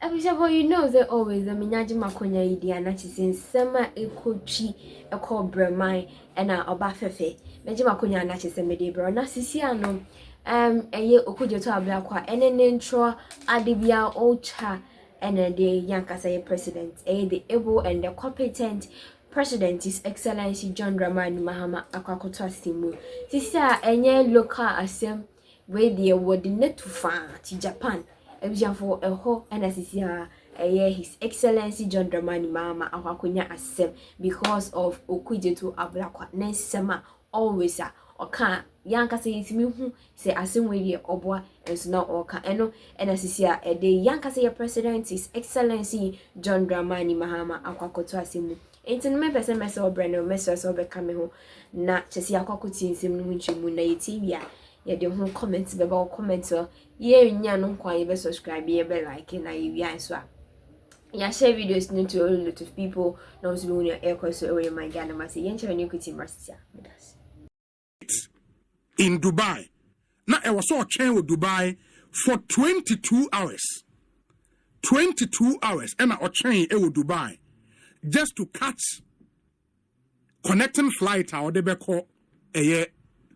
Well, you know that always the Minaji Makonya idea natches in summer a coachy a call Bremai and a Obafefe. Major Makonya natches a medibro, Nasisiano, a year Okudzeto Ablakwa, and an intro Adibia Ocha, and a day Yankasa president, the able and the competent president, His Excellency John Dramani Mahama Akwakoto Simu. Sister, and ye local assem where the award net to far to Japan. For a ho and as His Excellency John Dramani Mahama Akwakonya asem because of Okudzeto Ablakwa Nesema always oka yanka say itimi hu say asem we obwa enso na oka eno and as the yanka say president His Excellency John Dramani Mahama Akwakoto asemu enti no me pese mese obreno mese so be kame ho na chese akwakoto nsem no nchimu na yetv a ye de ho comment be ba comment ye nya no kwa ye be subscribe ye be like na ye wi anso a ya share videos to a lot of people now so when your echo so we my Ghana ma say yen chere ni kuti marsia in Dubai. Now I was so chain with Dubai for 22 hours. 22 hours and I chain with Dubai just to catch connecting flight out the beko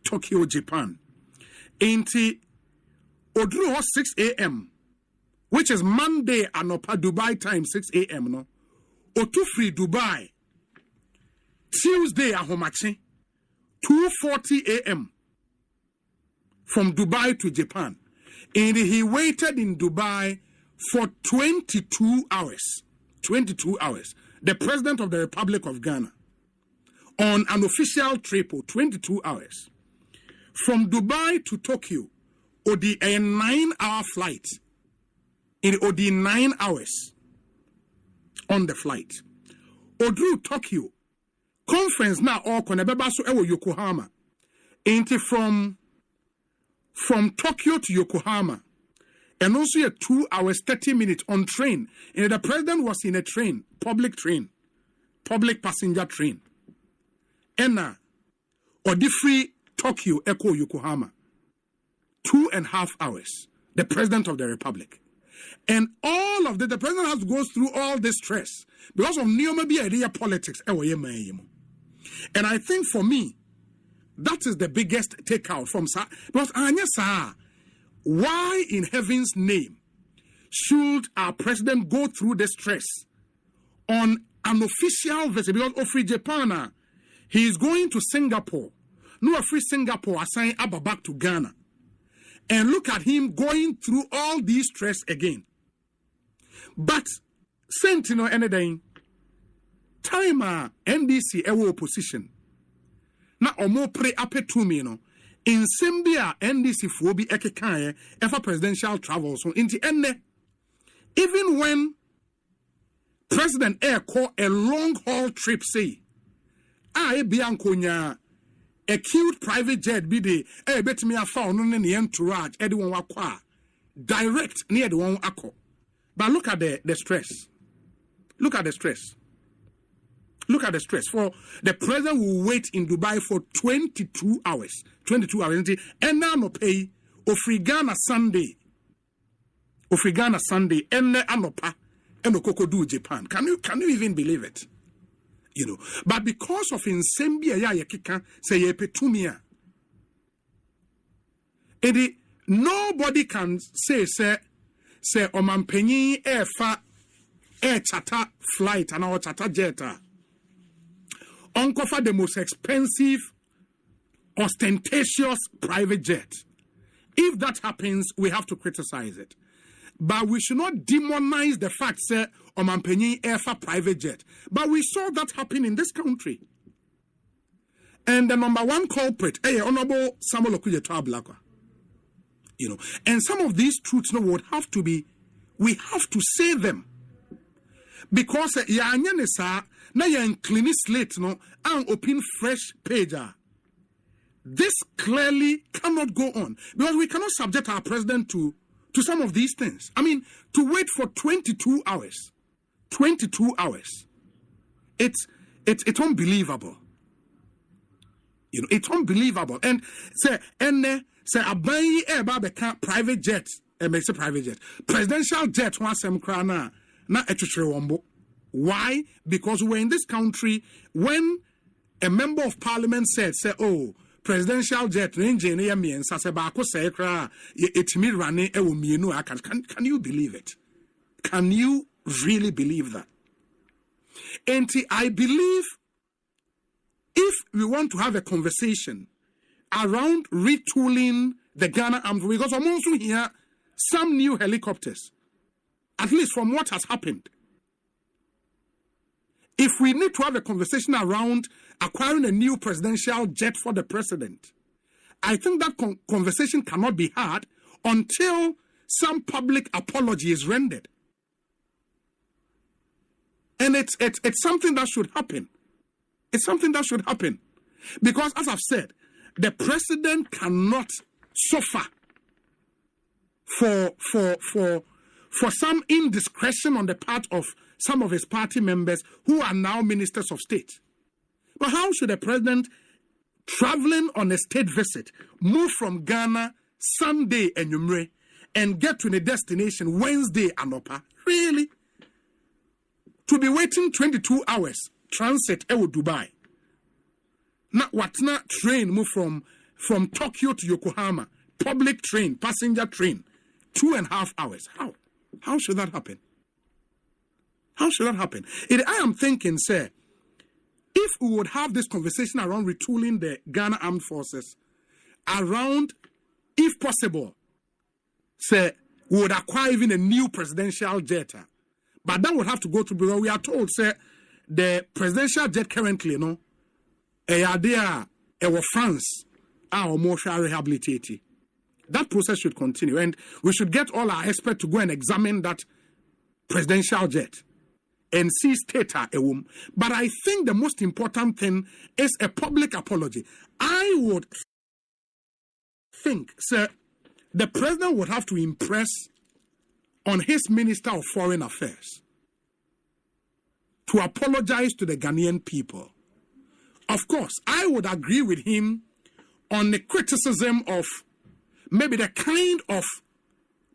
Tokyo, Japan. Inti Odru 6 a.m. which is Monday anopa Dubai time 6 a.m. no. Otu free Dubai. Tuesday ahomachi 2:40 a.m. from Dubai to Japan. And he waited in Dubai for 22 hours. 22 hours. The President of the Republic of Ghana on an official trip for 22 hours. From Dubai to Tokyo, Odi a 9-hour flight. In Odi 9 hours on the flight. Odru Tokyo conference now all konebeba so ewo Yokohama. Ain't from Tokyo to Yokohama. And also a 2 hours 30 minutes on train. And the president was in a train, public passenger train. And Odi free Tokyo Echo Yokohama. 2.5 hours. The president of the republic. And all of the president has to go through all this stress because of neomedia politics. And I think for me, that is the biggest takeout from Sa. Because why in heaven's name should our president go through the stress on an official visit? Because of free Japan, he is going to Singapore. No free Singapore assign Abba back to Ghana. And look at him going through all these stress again. But Sentinel anything time NDC ewo opposition. Na omo pre ape to me no in Sambia NDC fo bi ekekaye efa presidential travel so inti enne even when President Air call a long haul trip say bianconya a cute private jet be the betimi afa no ne entourage e de won wakwa direct near the one akọ. But look at the stress. Look at the stress. Look at the stress. For the president will wait in Dubai for 22 hours. 22 hours. And now no pay Ofrigana Sunday. Ofrigana Sunday. And anopa. And Okokodu Japan. Can you even believe it? You know. But because of insembia ya yakika say yepetumia. Nobody can say omampenyi air charter flight and our charter jet. Uncover the most expensive, ostentatious private jet. If that happens, we have to criticize it. But we should not demonize the fact that omampenyi air for private jet. But we saw that happen in this country. And the number one culprit, Honorable Samuel Okudzeto Ablakwa. You know, and some of these truths would have to be, we have to say them. Because na yan clean slate no and open fresh page. This clearly cannot go on because we cannot subject our president to some of these things. I mean, to wait for 22 hours. 22 hours. It's unbelievable. You know, it's unbelievable. And say abayi beka private jet makes a private jet. Presidential jet was some krana na etwetwe. Why? Because we're in this country when a member of parliament said, oh, presidential jet range in here means as a bako say kra etimi rane e wo mienu aka. Can you believe it? Can you really believe that? And I believe if we want to have a conversation around retooling the Ghana Armed Forces, because I'm also here some new helicopters, at least from what has happened. If we need to have a conversation around acquiring a new presidential jet for the president, I think that conversation cannot be had until some public apology is rendered. And it's something that should happen. It's something that should happen. Because as I've said, the president cannot suffer for some indiscretion on the part of some of his party members who are now ministers of state. But how should a president traveling on a state visit move from Ghana Sunday enyumre and get to the destination Wednesday anopa? Really? To be waiting 22 hours transit ewo Dubai. Na watna train move from Tokyo to Yokohama, public train, passenger train, 2.5 hours. How should that happen? How should that happen? I am thinking, sir, if we would have this conversation around retooling the Ghana Armed Forces, around, if possible, sir, we would acquire even a new presidential jet. But that would have to go through, because we are told, sir, the presidential jet currently, France, our motion rehabilitated. That process should continue, and we should get all our experts to go and examine that presidential jet and see state. But I think the most important thing is a public apology. I would think, sir, the president would have to impress on his Minister of Foreign Affairs to apologize to the Ghanaian people. Of course, I would agree with him on the criticism of maybe the kind of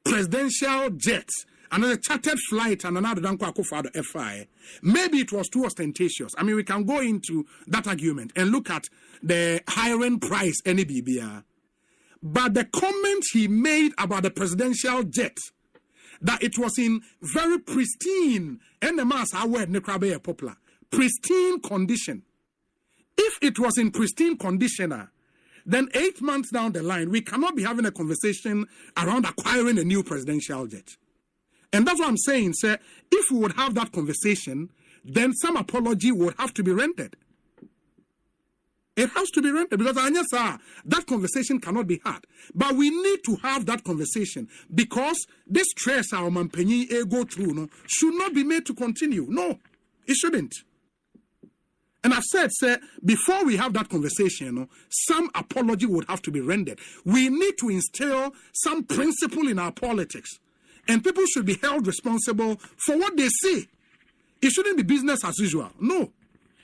presidential jet, another chartered flight, and another FI. Maybe it was too ostentatious. I mean, we can go into that argument and look at the hiring price, any BBR. But the comment he made about the presidential jet, that it was in very pristine, and the mass our word nekrabe popular, pristine condition. If it was in pristine condition, then 8 months down the line, we cannot be having a conversation around acquiring a new presidential jet. And that's what I'm saying, sir. If we would have that conversation, then some apology would have to be rendered. It has to be rendered, because that conversation cannot be had. But we need to have that conversation, because this stress our Mampenyi go through should not be made to continue. No, it shouldn't. And I've said, sir, before we have that conversation, some apology would have to be rendered. We need to instill some principle in our politics. And people should be held responsible for what they say. It shouldn't be business as usual. No.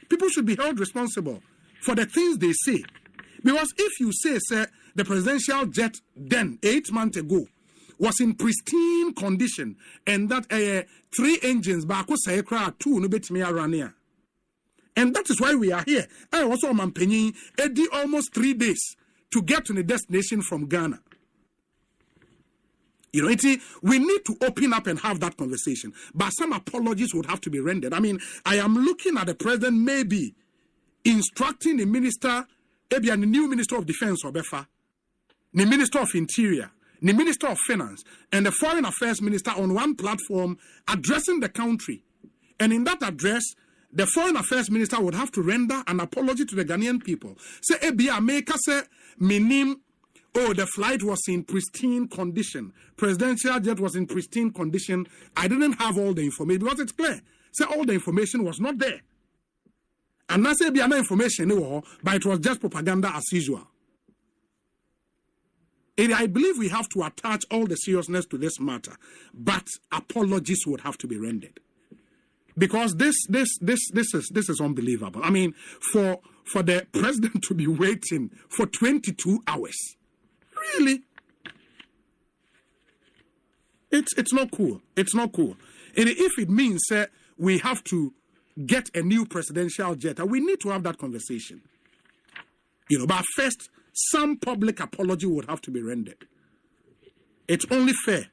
People should be held responsible for the things they say. Because if you say, sir, the presidential jet then, 8 months ago, was in pristine condition, and that 3 engines, bako sayekra 2 no betimi arania. And that is why we are here. I also am paying almost 3 days to get to the destination from Ghana. We need to open up and have that conversation. But some apologies would have to be rendered. I mean, I am looking at the president maybe instructing the minister, maybe the new Minister of Defense, Obefa, the Minister of Interior, the Minister of Finance, and the Foreign Affairs Minister on one platform addressing the country. And in that address, the Foreign Affairs Minister would have to render an apology to the Ghanaian people. Say, America say, minim, the flight was in pristine condition. Presidential jet was in pristine condition. I didn't have all the information, because it's clear. Say, all the information was not there. And not say, no information, but it was just propaganda as usual. And I believe we have to attach all the seriousness to this matter, but apologies would have to be rendered. Because this is unbelievable. I mean, for the president to be waiting for 22 hours. Really? It's not cool. It's not cool. And if it means we have to get a new presidential jet, we need to have that conversation. But first, some public apology would have to be rendered. It's only fair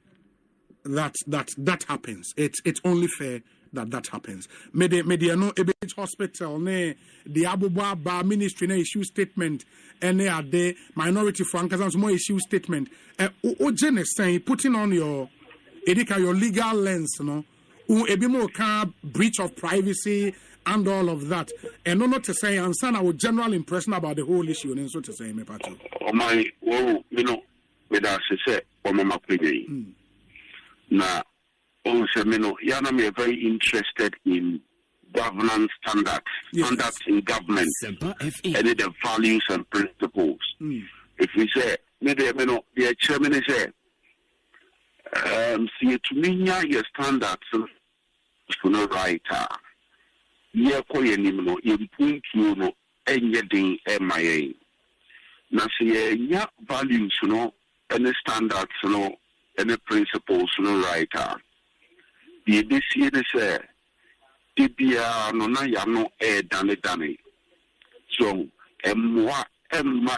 that happens. It's only fair that happens. Media no Űselٰ�ss hospital ne the Abubuwa ministry na issue statement and they are the minority frankers more issue statement. Ojene saying putting on your legal lens, ebi more breach of privacy and all of that. And not to say and send our general impression about the whole issue and so to say me part. With us say mama na also, I'm very interested in governance standards, standards in government, and the values and principles. If we say, the chairman say, see to me, your standards, no writer, ye koyenimo, impunct you no, anything MIA. Now, see, ya values, any standards, any principles, no writer. The BC say, Tibia no na ya no dane. So, Emma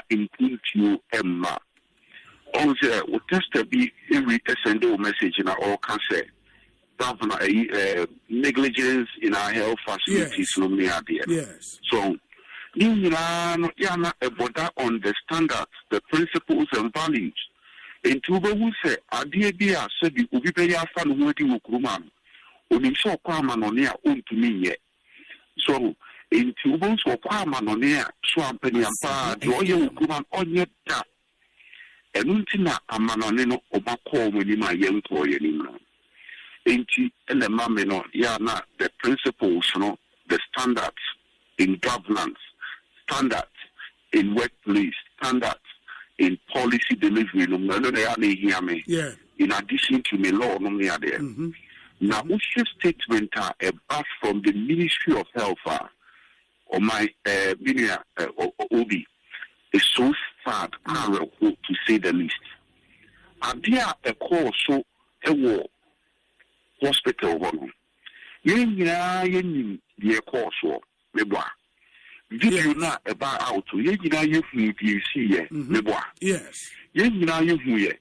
impunct you, Emma. Also, we test to be every send message in our can say, governor negligence in our health facilities, no me idea. Yes. So, yana a border on the standards, the principles and values. In Tuba who say, Adia Bia said the Ubibeya fan working Ukruman, only so Kwaman on air own to me yet. So, in Tubans or Kwaman on air, Swampany and Pa, Joya Ukruman on yet that. And Untina Amanano Obako when my young boy anymore. And the Mamino, Yana, the principles, the standards in governance, standards in workplace, standards in policy delivery, in addition to the law, now, what's your statement back from the Ministry of Health or my Obi is so sad, to say the least. Are there a call so a war hospital one? Yen the course or Meboa. Video na about out to Yen you see Meboa. Yes. Yen you here.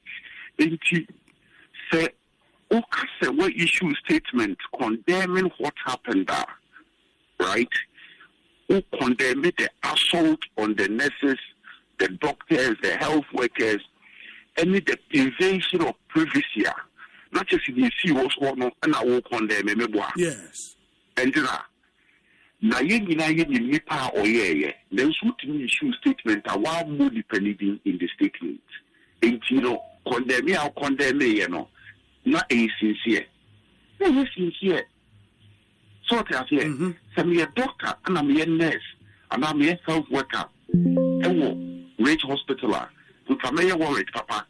And say, okay, what issue statement condemning what happened there, right? Who condemned the assault on the nurses, the doctors, the health workers, and the invasion of privacy. Not just in the sea was one and I will condemn him. Yes. And na yen nipa or then shoot issue statement a while more depending in the statement. And condemn not a sincere. No, sincere. So I say, I'm a doctor and I'm a nurse and I'm a health worker. And rich hospitaler. We can make worried, Papa.